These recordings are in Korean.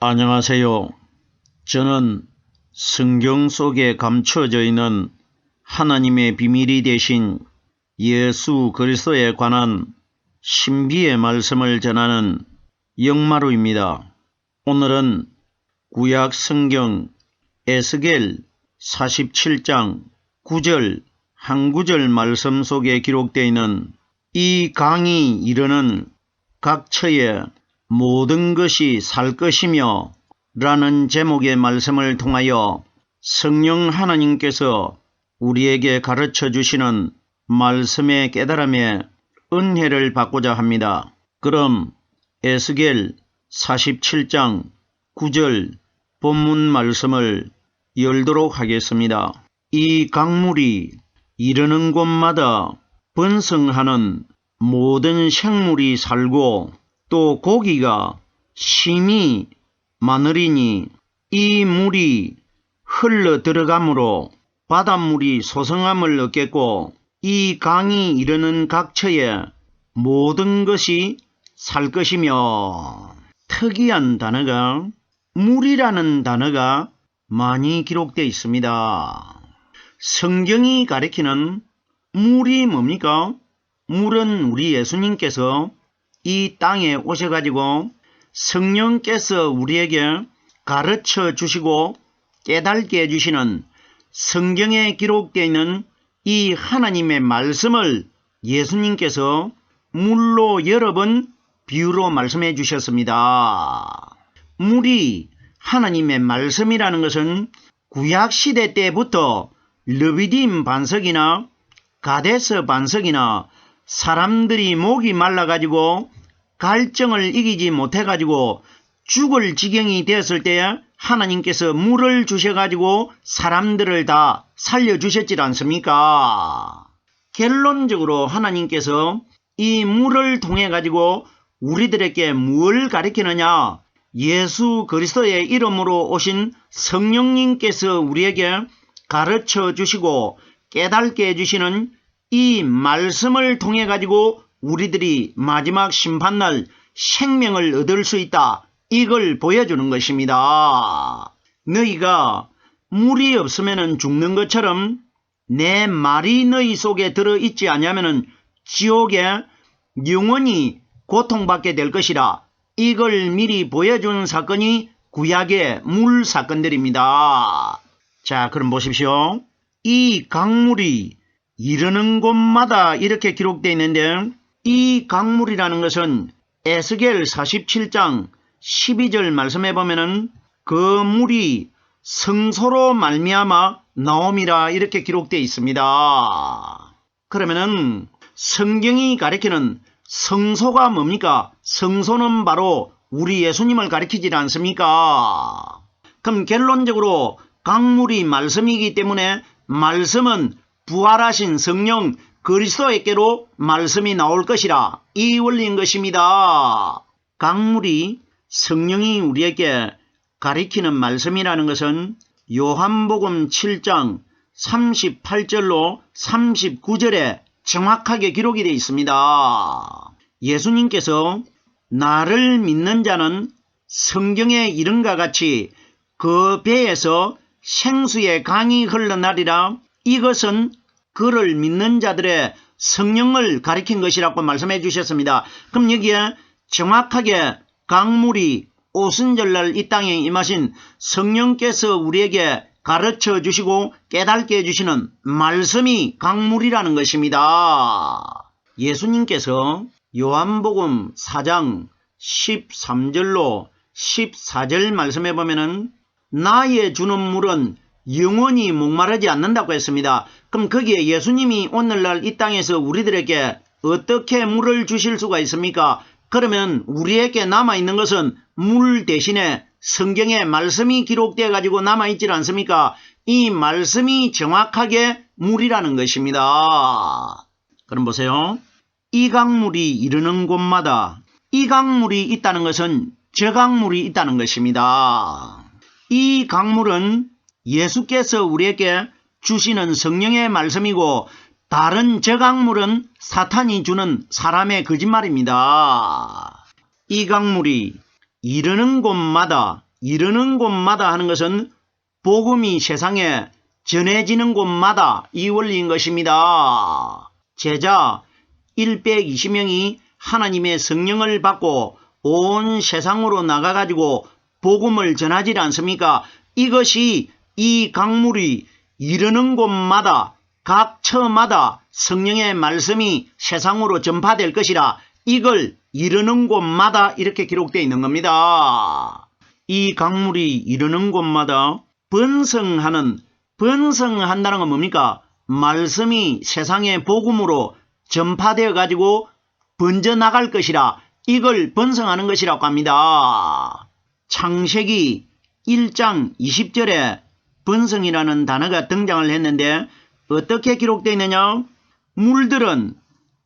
안녕하세요. 저는 성경 속에 감춰져 있는 하나님의 비밀이 되신 예수 그리스도에 관한 신비의 말씀을 전하는 영마루입니다. 오늘은 구약 성경 에스겔 47장 9절 한 구절 말씀 속에 기록되어 있는 이 강이 이르는 각처에 모든 것이 살 것이며 라는 제목의 말씀을 통하여 성령 하나님께서 우리에게 가르쳐 주시는 말씀의 깨달음에 은혜를 받고자 합니다. 그럼 에스겔 47장 9절 본문 말씀을 열도록 하겠습니다. 이 강물이 이르는 곳마다 번성하는 모든 생물이 살고 또 고기가 심히 많으리니 이 물이 흘러 들어가므로 바닷물이 소성함을 얻겠고 이 강이 이르는 각처에 모든 것이 살 것이며 특이한 단어가 물이라는 단어가 많이 기록되어 있습니다. 성경이 가리키는 물이 뭡니까? 물은 우리 예수님께서 이 땅에 오셔가지고 성령께서 우리에게 가르쳐 주시고 깨닫게 해주시는 성경에 기록되어 있는 이 하나님의 말씀을 예수님께서 물로 여러 번 비유로 말씀해 주셨습니다. 물이 하나님의 말씀이라는 것은 구약시대 때부터 르비딤 반석이나 가데스 반석이나 사람들이 목이 말라가지고 갈증을 이기지 못해가지고 죽을 지경이 되었을 때 하나님께서 물을 주셔가지고 사람들을 다 살려주셨지 않습니까? 결론적으로 하나님께서 이 물을 통해 가지고 우리들에게 뭘 가리키느냐? 예수 그리스도의 이름으로 오신 성령님께서 우리에게 가르쳐 주시고 깨닫게 해주시는 이 말씀을 통해 가지고 우리들이 마지막 심판날 생명을 얻을 수 있다. 이걸 보여주는 것입니다. 너희가 물이 없으면 죽는 것처럼 내 말이 너희 속에 들어있지 않으면 지옥에 영원히 고통받게 될 것이라. 이걸 미리 보여주는 사건이 구약의 물 사건들입니다. 자, 그럼 보십시오. 이 강물이 이르는 곳마다 이렇게 기록되어 있는데 이 강물이라는 것은 에스겔 47장 12절 말씀해 보면은 그 물이 성소로 말미암아 나옴이라 이렇게 기록되어 있습니다. 그러면은 성경이 가리키는 성소가 뭡니까? 성소는 바로 우리 예수님을 가리키지 않습니까? 그럼 결론적으로 강물이 말씀이기 때문에 말씀은 부활하신 성령 그리스도에게로 말씀이 나올 것이라 이 원리인 것입니다. 강물이 성령이 우리에게 가리키는 말씀이라는 것은 요한복음 7장 38절로 39절에 정확하게 기록이 되어 있습니다. 예수님께서 나를 믿는 자는 성경에 이른과 같이 그 배에서 생수의 강이 흘러나리라. 이것은 그를 믿는 자들의 성령을 가리킨 것이라고 말씀해 주셨습니다. 그럼 여기에 정확하게 강물이 오순절날 이 땅에 임하신 성령께서 우리에게 가르쳐 주시고 깨닫게 해주시는 말씀이 강물이라는 것입니다. 예수님께서 요한복음 4장 13절로 14절 말씀해 보면은 나의 주는 물은 영원히 목마르지 않는다고 했습니다. 그럼 거기에 예수님이 오늘날 이 땅에서 우리들에게 어떻게 물을 주실 수가 있습니까? 그러면 우리에게 남아있는 것은 물 대신에 성경에 말씀이 기록되어 가지고 남아있지 않습니까? 이 말씀이 정확하게 물이라는 것입니다. 그럼 보세요. 이 강물이 이르는 곳마다 이 강물이 있다는 것은 저 강물이 있다는 것입니다. 이 강물은 예수께서 우리에게 주시는 성령의 말씀이고 다른 저 강물은 사탄이 주는 사람의 거짓말입니다. 이 강물이 이르는 곳마다 이르는 곳마다 하는 것은 복음이 세상에 전해지는 곳마다 이 원리인 것입니다. 제자 120명이 하나님의 성령을 받고 온 세상으로 나가가지고 복음을 전하지 않습니까? 이것이 이 강물이 이르는 곳마다 각 처마다 성령의 말씀이 세상으로 전파될 것이라 이걸 이르는 곳마다 이렇게 기록되어 있는 겁니다. 이 강물이 이르는 곳마다 번성한다는 건 뭡니까? 말씀이 세상의 복음으로 전파되어 가지고 번져나갈 것이라 이걸 번성하는 것이라고 합니다. 창세기 1장 20절에 번성이라는 단어가 등장을 했는데 어떻게 기록되어 있느냐? 물들은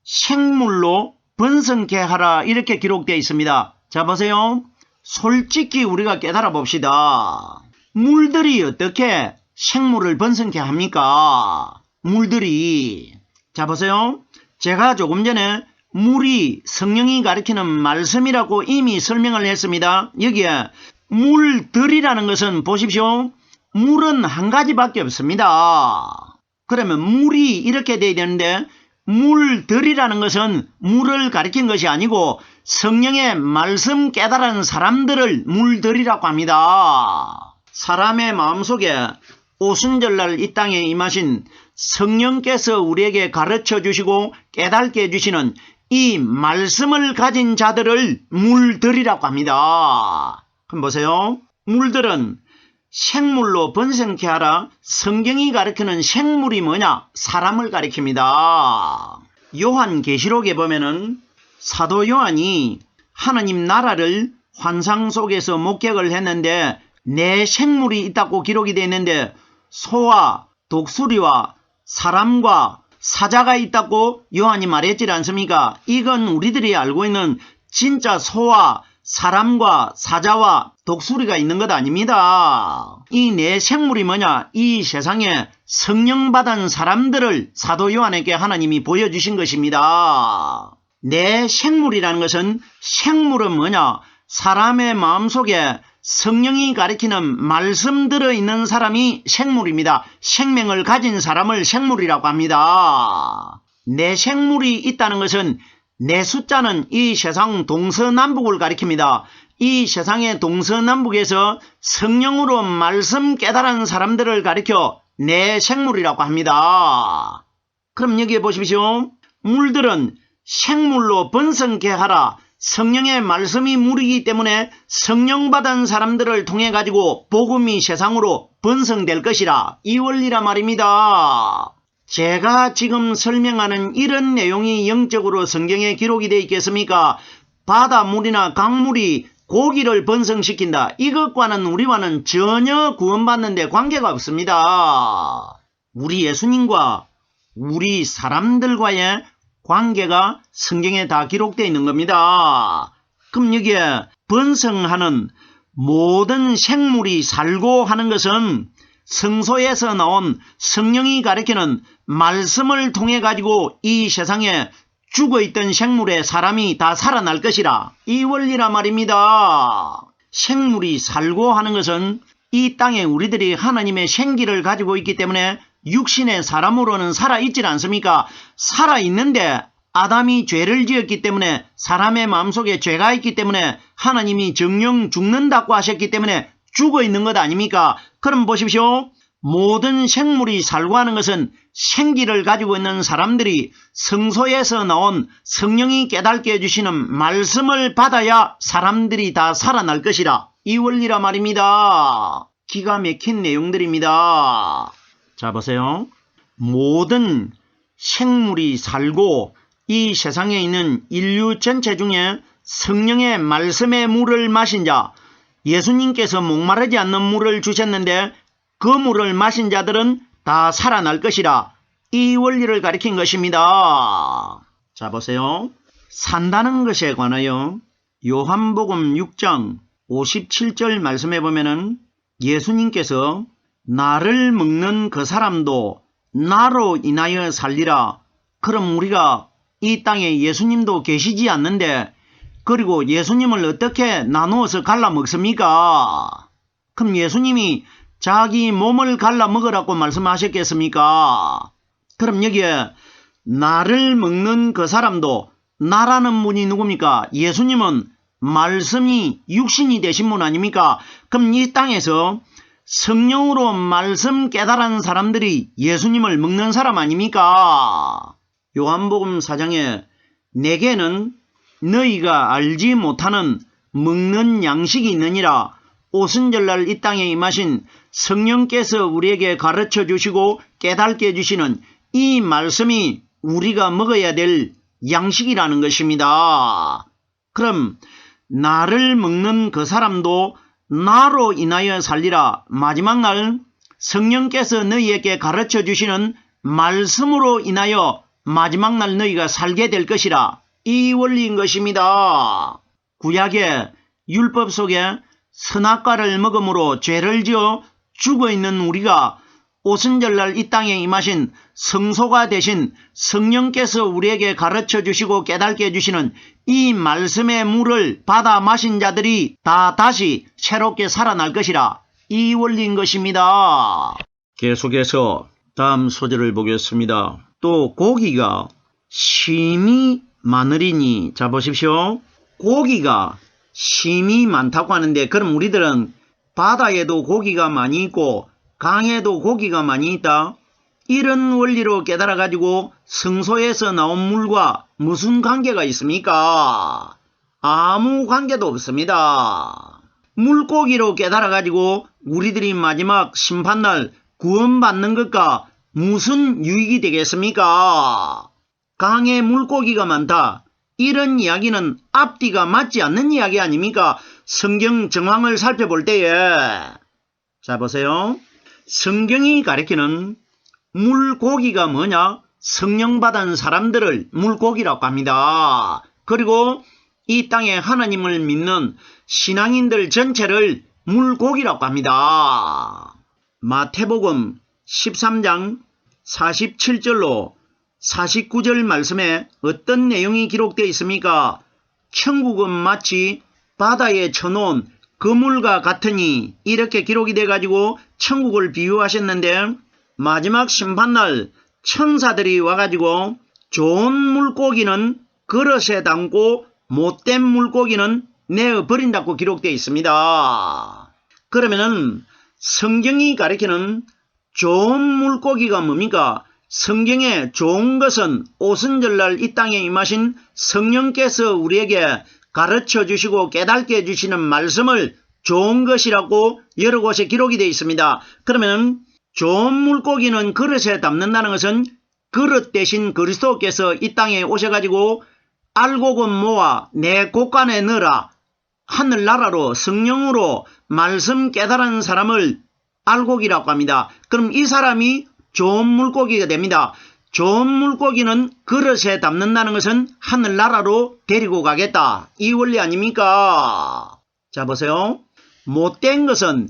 생물로 번성케 하라 이렇게 기록되어 있습니다. 자 보세요. 솔직히 우리가 깨달아 봅시다. 물들이 어떻게 생물을 번성케 합니까? 물들이. 자 보세요. 제가 조금 전에 물이 성령이 가리키는 말씀이라고 이미 설명을 했습니다. 여기에 물들이라는 것은 보십시오. 물은 한 가지밖에 없습니다. 그러면 물이 이렇게 돼야 되는데 물들이라는 것은 물을 가리킨 것이 아니고 성령의 말씀 깨달은 사람들을 물들이라고 합니다. 사람의 마음속에 오순절날 이 땅에 임하신 성령께서 우리에게 가르쳐 주시고 깨닫게 해주시는 이 말씀을 가진 자들을 물들이라고 합니다. 그럼 보세요. 물들은 생물로 번성케 하라. 성경이 가리키는 생물이 뭐냐? 사람을 가리킵니다. 요한계시록에 보면은 사도 요한이 하나님 나라를 환상 속에서 목격을 했는데 네 생물이 있다고 기록이 되어 있는데 소와 독수리와 사람과 사자가 있다고 요한이 말했지 않습니까? 이건 우리들이 알고 있는 진짜 소와 사람과 사자와 독수리가 있는 것 아닙니다. 이 네 생물이 뭐냐? 이 세상에 성령 받은 사람들을 사도 요한에게 하나님이 보여주신 것입니다. 네 생물이라는 것은 생물은 뭐냐? 사람의 마음속에 성령이 가리키는 말씀 들어있는 사람이 생물입니다. 생명을 가진 사람을 생물이라고 합니다. 내 생물이 있다는 것은 내 숫자는 이 세상 동서남북을 가리킵니다. 이 세상의 동서남북에서 성령으로 말씀 깨달은 사람들을 가리켜 내 생물이라고 합니다. 그럼 여기에 보십시오. 물들은 생물로 번성케 하라. 성령의 말씀이 물이기 때문에 성령 받은 사람들을 통해 가지고 복음이 세상으로 번성될 것이라 이 원리라 말입니다. 제가 지금 설명하는 이런 내용이 영적으로 성경에 기록이 되어 있겠습니까? 바다물이나 강물이 고기를 번성시킨다. 이것과는 우리와는 전혀 구원받는 데 관계가 없습니다. 우리 예수님과 우리 사람들과의 관계가 성경에 다 기록되어 있는 겁니다. 그럼 여기에 번성하는 모든 생물이 살고 하는 것은 성소에서 나온 성령이 가리키는 말씀을 통해 가지고 이 세상에 죽어있던 생물에 사람이 다 살아날 것이라 이 원리라 말입니다. 생물이 살고 하는 것은 이 땅에 우리들이 하나님의 생기를 가지고 있기 때문에 육신의 사람으로는 살아있질 않습니까? 살아있는데 아담이 죄를 지었기 때문에 사람의 마음속에 죄가 있기 때문에 하나님이 정령 죽는다고 하셨기 때문에 죽어있는 것 아닙니까? 그럼 보십시오. 모든 생물이 살고 하는 것은 생기를 가지고 있는 사람들이 성소에서 나온 성령이 깨닫게 해주시는 말씀을 받아야 사람들이 다 살아날 것이라 이 원리라 말입니다. 기가 막힌 내용들입니다. 자 보세요. 모든 생물이 살고 이 세상에 있는 인류 전체 중에 성령의 말씀의 물을 마신 자, 예수님께서 목마르지 않는 물을 주셨는데 그 물을 마신 자들은 다 살아날 것이라 이 원리를 가리킨 것입니다. 자 보세요. 산다는 것에 관하여 요한복음 6장 57절 말씀해 보면은 예수님께서 나를 먹는 그 사람도 나로 인하여 살리라. 그럼 우리가 이 땅에 예수님도 계시지 않는데 그리고 예수님을 어떻게 나누어서 갈라 먹습니까? 그럼 예수님이 자기 몸을 갈라 먹으라고 말씀하셨겠습니까? 그럼 여기에 나를 먹는 그 사람도 나라는 분이 누굽니까? 예수님은 말씀이 육신이 되신 분 아닙니까? 그럼 이 땅에서 성령으로 말씀 깨달은 사람들이 예수님을 먹는 사람 아닙니까? 요한복음 4장에 내게는 너희가 알지 못하는 먹는 양식이 있느니라. 오순절날 이 땅에 임하신 성령께서 우리에게 가르쳐 주시고 깨닫게 해주시는 이 말씀이 우리가 먹어야 될 양식이라는 것입니다. 그럼 나를 먹는 그 사람도 나로 인하여 살리라. 마지막 날 성령께서 너희에게 가르쳐 주시는 말씀으로 인하여 마지막 날 너희가 살게 될 것이라. 이 원리인 것입니다. 구약의 율법 속에 선악과를 먹음으로 죄를 지어 죽어있는 우리가 오순절날 이 땅에 임하신 성소가 되신 성령께서 우리에게 가르쳐 주시고 깨닫게 해주시는 이 말씀의 물을 받아 마신 자들이 다 다시 새롭게 살아날 것이라. 이 원리인 것입니다. 계속해서 다음 소절을 보겠습니다. 또 고기가 심이 많으리니, 자 보십시오. 고기가 심이 많다고 하는데, 그럼 우리들은 바다에도 고기가 많이 있고 강에도 고기가 많이 있다, 이런 원리로 깨달아 가지고 성소에서 나온 물과 무슨 관계가 있습니까? 아무 관계도 없습니다. 물고기로 깨달아 가지고 우리들이 마지막 심판날 구원받는 것과 무슨 유익이 되겠습니까? 강에 물고기가 많다, 이런 이야기는 앞뒤가 맞지 않는 이야기 아닙니까? 성경 정황을 살펴볼 때에, 자 보세요. 성경이 가리키는 물고기가 뭐냐? 성령 받은 사람들을 물고기라고 합니다. 그리고 이 땅에 하나님을 믿는 신앙인들 전체를 물고기라고 합니다. 마태복음 13장 47절로 49절 말씀에 어떤 내용이 기록되어 있습니까? 천국은 마치 바다에 쳐놓은 그물과 같으니, 이렇게 기록이 돼가지고 천국을 비유하셨는데, 마지막 심판날 천사들이 와가지고 좋은 물고기는 그릇에 담고 못된 물고기는 내어버린다고 기록되어 있습니다. 그러면은 성경이 가리키는 좋은 물고기가 뭡니까? 성경에 좋은 것은 오순절날 이 땅에 임하신 성령께서 우리에게 가르쳐 주시고 깨닫게 해주시는 말씀을 좋은 것이라고 여러 곳에 기록이 되어 있습니다. 그러면 좋은 물고기는 그릇에 담는다는 것은 그릇 대신 그리스도께서 이 땅에 오셔가지고 알곡은 모아 내 곳간에 넣어라, 하늘나라로 성령으로 말씀 깨달은 사람을 알곡이라고 합니다. 그럼 이 사람이 좋은 물고기가 됩니다. 좋은 물고기는 그릇에 담는다는 것은 하늘나라로 데리고 가겠다, 이 원리 아닙니까? 자 보세요. 못된 것은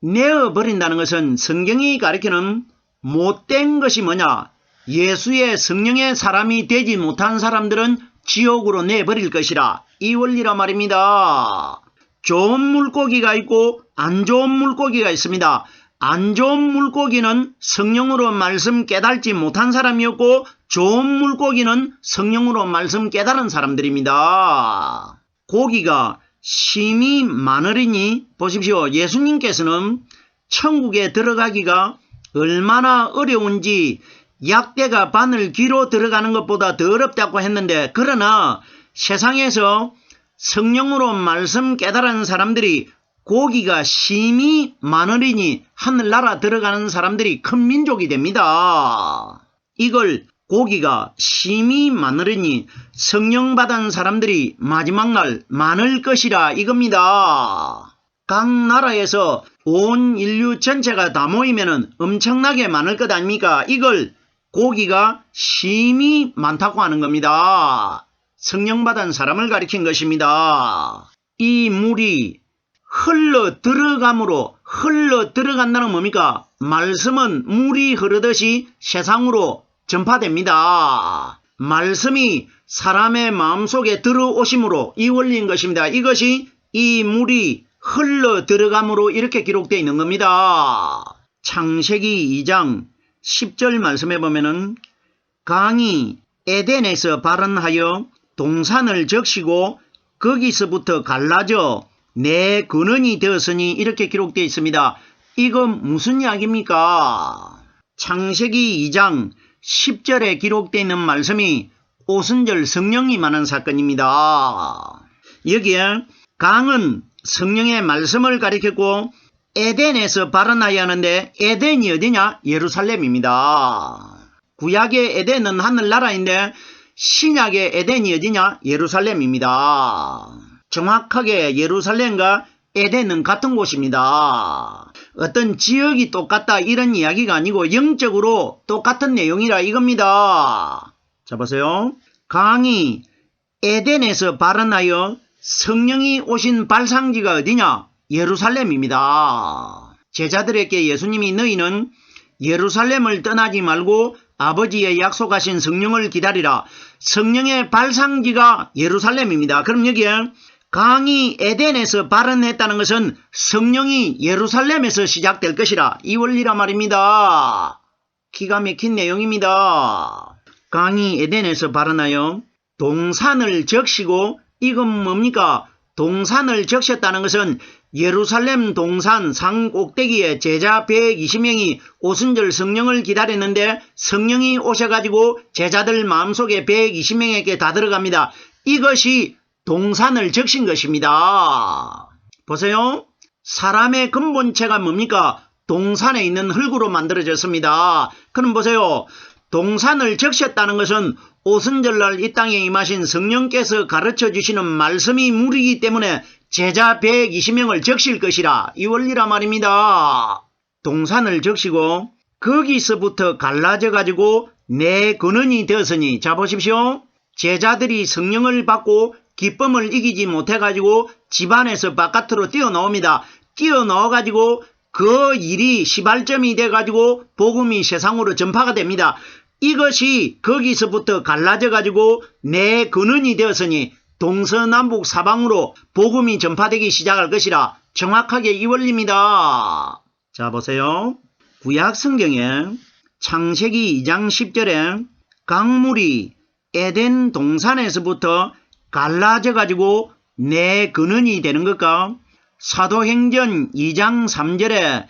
내어버린다는 것은 성경이 가리키는 못된 것이 뭐냐? 예수의 성령의 사람이 되지 못한 사람들은 지옥으로 내버릴 것이라, 이 원리라 말입니다. 좋은 물고기가 있고 안 좋은 물고기가 있습니다. 안 좋은 물고기는 성령으로 말씀 깨달지 못한 사람이었고, 좋은 물고기는 성령으로 말씀 깨달은 사람들입니다. 고기가 심이 많으리니, 보십시오. 예수님께서는 천국에 들어가기가 얼마나 어려운지 약대가 바늘 귀로 들어가는 것보다 더 어렵다고 했는데, 그러나 세상에서 성령으로 말씀 깨달은 사람들이 고기가 심이 많으리니 하늘나라 들어가는 사람들이 큰 민족이 됩니다. 이걸 고기가 심이 많으리니 성령 받은 사람들이 마지막 날 많을 것이라, 이겁니다. 각 나라에서 온 인류 전체가 다 모이면 엄청나게 많을 것 아닙니까? 이걸 고기가 심이 많다고 하는 겁니다. 성령 받은 사람을 가리킨 것입니다. 이 물이 흘러 들어감으로, 흘러 들어간다는 뭡니까? 말씀은 물이 흐르듯이 세상으로 전파됩니다. 말씀이 사람의 마음속에 들어오심으로 이 원리인 것입니다. 이것이 이 물이 흘러 들어감으로 이렇게 기록되어 있는 겁니다. 창세기 2장 10절 말씀해 보면은 강이 에덴에서 발원하여 동산을 적시고 거기서부터 갈라져 내 근원이 되었으니 이렇게 기록되어 있습니다. 이건 무슨 이야기입니까? 창세기 2장 10절에 기록되어 있는 말씀이 오순절 성령이 임하는 사건입니다. 여기에 강은 성령의 말씀을 가리켰고 에덴에서 발원하여 하는데 에덴이 어디냐? 예루살렘입니다. 구약의 에덴은 하늘나라인데 신약의 에덴이 어디냐? 예루살렘입니다. 정확하게 예루살렘과 에덴은 같은 곳입니다. 어떤 지역이 똑같다 이런 이야기가 아니고 영적으로 똑같은 내용이라 이겁니다. 자 보세요. 강이 에덴에서 발원하여 성령이 오신 발상지가 어디냐? 예루살렘입니다. 제자들에게 예수님이 너희는 예루살렘을 떠나지 말고 아버지의 약속하신 성령을 기다리라. 성령의 발상지가 예루살렘입니다. 그럼 여기에 강이 에덴에서 발원했다는 것은 성령이 예루살렘에서 시작될 것이라 이 원리라 말입니다. 기가 막힌 내용입니다. 강이 에덴에서 발원하여 동산을 적시고 이건 뭡니까? 동산을 적셨다는 것은 예루살렘 동산 산 꼭대기에 제자 120명이 오순절 성령을 기다렸는데 성령이 오셔가지고 제자들 마음속에 120명에게 다 들어갑니다. 이것이 동산을 적신 것입니다. 보세요. 사람의 근본체가 뭡니까? 동산에 있는 흙으로 만들어졌습니다. 그럼 보세요. 동산을 적셨다는 것은 오순절날 이 땅에 임하신 성령께서 가르쳐 주시는 말씀이 물이기 때문에 제자 120명을 적실 것이라 이 원리라 말입니다. 동산을 적시고 거기서부터 갈라져 가지고 내 근원이 되었으니 자 보십시오. 제자들이 성령을 받고 기쁨을 이기지 못해 가지고 집안에서 바깥으로 뛰어나옵니다. 뛰어나와 가지고 그 일이 시발점이 돼 가지고 복음이 세상으로 전파가 됩니다. 이것이 거기서부터 갈라져 가지고 내 근원이 되었으니 동서남북 사방으로 복음이 전파되기 시작할 것이라 정확하게 이 원리입니다. 자 보세요. 구약 성경에 창세기 2장 10절에 강물이 에덴 동산에서부터 갈라져 가지고 내 근원이 되는 것과 사도행전 2장 3절에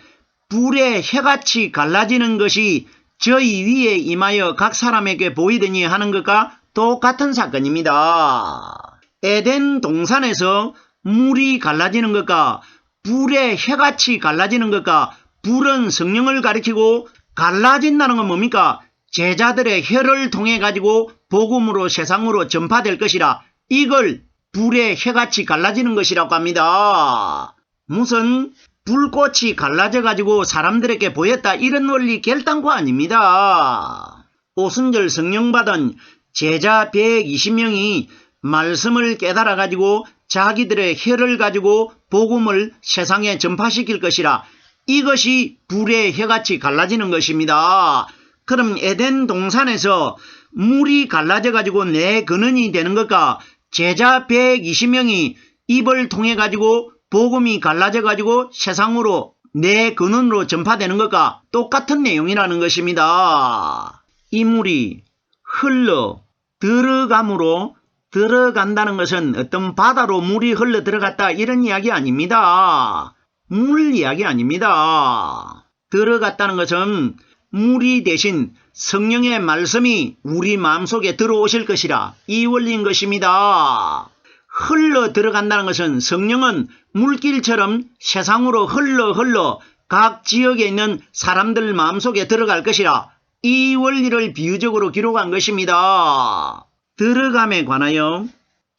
불의 해같이 갈라지는 것이 저희 위에 임하여 각 사람에게 보이더니 하는 것과 똑같은 사건입니다. 에덴 동산에서 물이 갈라지는 것과 불의 해같이 갈라지는 것과 불은 성령을 가리키고 갈라진다는 건 뭡니까? 제자들의 혀를 통해 가지고 복음으로 세상으로 전파될 것이라 이걸 불의 해같이 갈라지는 것이라고 합니다. 무슨 불꽃이 갈라져 가지고 사람들에게 보였다 이런 원리 결단코 아닙니다. 오순절 성령 받은 제자 120명이 말씀을 깨달아 가지고 자기들의 혀를 가지고 복음을 세상에 전파시킬 것이라 이것이 불의 해같이 갈라지는 것입니다. 그럼 에덴 동산에서 물이 갈라져 가지고 내 근원이 되는 것과 제자 120명이 입을 통해 가지고 복음이 갈라져 가지고 세상으로 내 근원으로 전파되는 것과 똑같은 내용이라는 것입니다. 이 물이 흘러 들어감으로 들어간다는 것은 어떤 바다로 물이 흘러 들어갔다 이런 이야기 아닙니다. 물 이야기 아닙니다. 들어갔다는 것은 물이 대신 성령의 말씀이 우리 마음속에 들어오실 것이라 이 원리인 것입니다. 흘러 들어간다는 것은 성령은 물길처럼 세상으로 흘러 각 지역에 있는 사람들 마음속에 들어갈 것이라 이 원리를 비유적으로 기록한 것입니다. 들어감에 관하여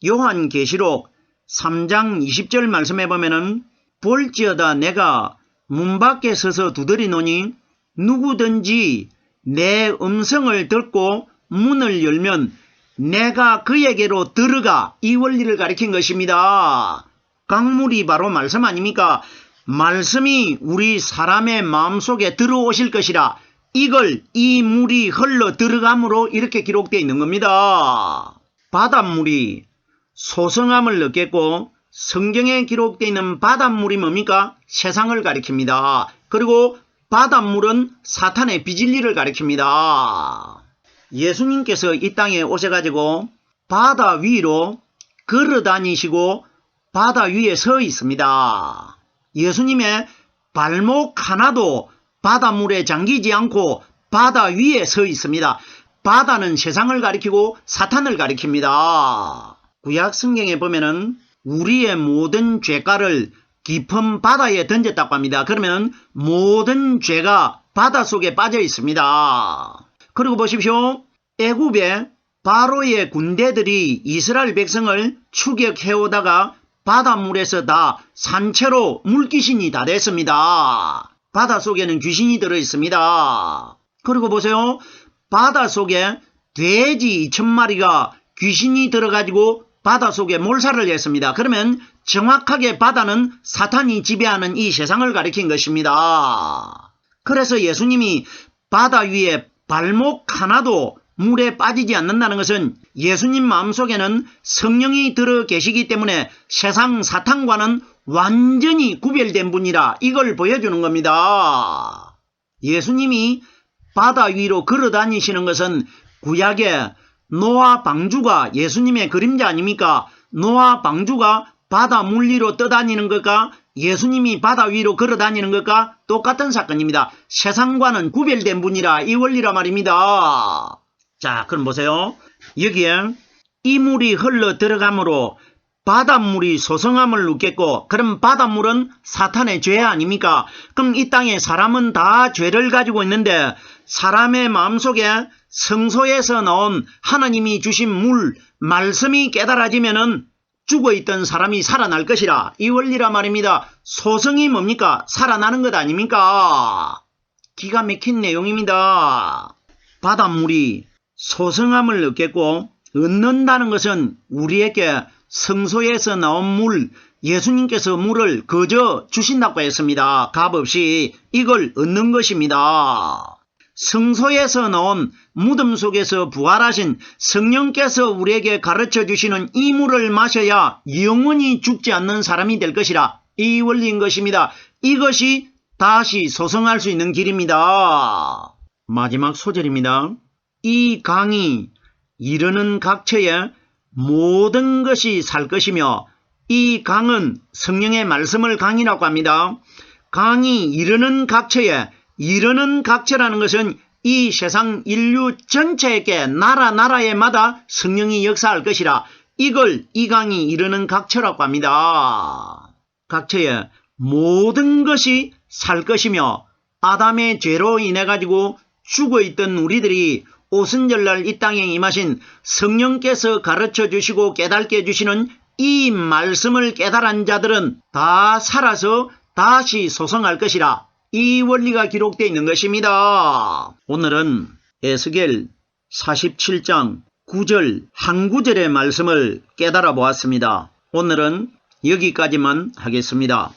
요한계시록 3장 20절 말씀해 보면은 볼지어다 내가 문 밖에 서서 두드리노니 누구든지 내 음성을 듣고 문을 열면 내가 그에게로 들어가 이 원리를 가리킨 것입니다. 강물이 바로 말씀 아닙니까? 말씀이 우리 사람의 마음속에 들어오실 것이라 이걸 이 물이 흘러 들어감으로 이렇게 기록되어 있는 겁니다. 바닷물이 소성함을 느꼈고 성경에 기록되어 있는 바닷물이 뭡니까? 세상을 가리킵니다. 그리고 바닷물은 사탄의 비진리를 가리킵니다. 예수님께서 이 땅에 오셔가지고 바다 위로 걸어 다니시고 바다 위에 서 있습니다. 예수님의 발목 하나도 바닷물에 잠기지 않고 바다 위에 서 있습니다. 바다는 세상을 가리키고 사탄을 가리킵니다. 구약 성경에 보면은 우리의 모든 죄가를 깊은 바다에 던졌다고 합니다. 그러면 모든 죄가 바다 속에 빠져 있습니다. 그리고 보십시오. 애굽에 바로의 군대들이 이스라엘 백성을 추격해오다가 바닷물에서 다 산채로 물귀신이 다 됐습니다. 바다 속에는 귀신이 들어있습니다. 그리고 보세요. 바다 속에 돼지 2000마리가 귀신이 들어가지고 바다 속에 몰살을 했습니다. 그러면 정확하게 바다는 사탄이 지배하는 이 세상을 가리킨 것입니다. 그래서 예수님이 바다 위에 발목 하나도 물에 빠지지 않는다는 것은 예수님 마음속에는 성령이 들어 계시기 때문에 세상 사탄과는 완전히 구별된 분이라 이걸 보여주는 겁니다. 예수님이 바다 위로 걸어 다니시는 것은 구약의 노아 방주가 예수님의 그림자 아닙니까? 노아 방주가 바다 물리로 떠다니는 것과 예수님이 바다 위로 걸어 다니는 것과 똑같은 사건입니다. 세상과는 구별된 분이라 이 원리라 말입니다. 자, 그럼 보세요. 여기에 이 물이 흘러 들어가므로 바닷물이 소성함을 느꼈고, 그럼 바닷물은 사탄의 죄 아닙니까? 그럼 이 땅에 사람은 다 죄를 가지고 있는데 사람의 마음속에 성소에서 나온 하나님이 주신 물, 말씀이 깨달아지면은 죽어있던 사람이 살아날 것이라 이 원리라 말입니다. 소성이 뭡니까? 살아나는 것 아닙니까? 기가 막힌 내용입니다. 바닷물이 소성함을 느꼈고 얻는다는 것은 우리에게 성소에서 나온 물, 예수님께서 물을 거저 주신다고 했습니다. 값없이 이걸 얻는 것입니다. 성소에서 나온 무덤 속에서 부활하신 성령께서 우리에게 가르쳐 주시는 이 물을 마셔야 영원히 죽지 않는 사람이 될 것이라 이 원리인 것입니다. 이것이 다시 소성할 수 있는 길입니다. 마지막 소절입니다. 이 강이 이르는 각처에 모든 것이 살 것이며, 이 강은 성령의 말씀을 강이라고 합니다. 강이 이르는 각처에, 이르는 각처라는 것은 이 세상 인류 전체에게 나라마다 성령이 역사할 것이라 이걸 이 강이 이르는 각처라고 합니다. 각처에 모든 것이 살 것이며, 아담의 죄로 인해 가지고 죽어있던 우리들이 오순절날 이 땅에 임하신 성령께서 가르쳐 주시고 깨닫게 해주시는 이 말씀을 깨달은 자들은 다 살아서 다시 소성할 것이라 이 원리가 기록되어 있는 것입니다. 오늘은 에스겔 47장 9절 한 구절의 말씀을 깨달아 보았습니다. 오늘은 여기까지만 하겠습니다.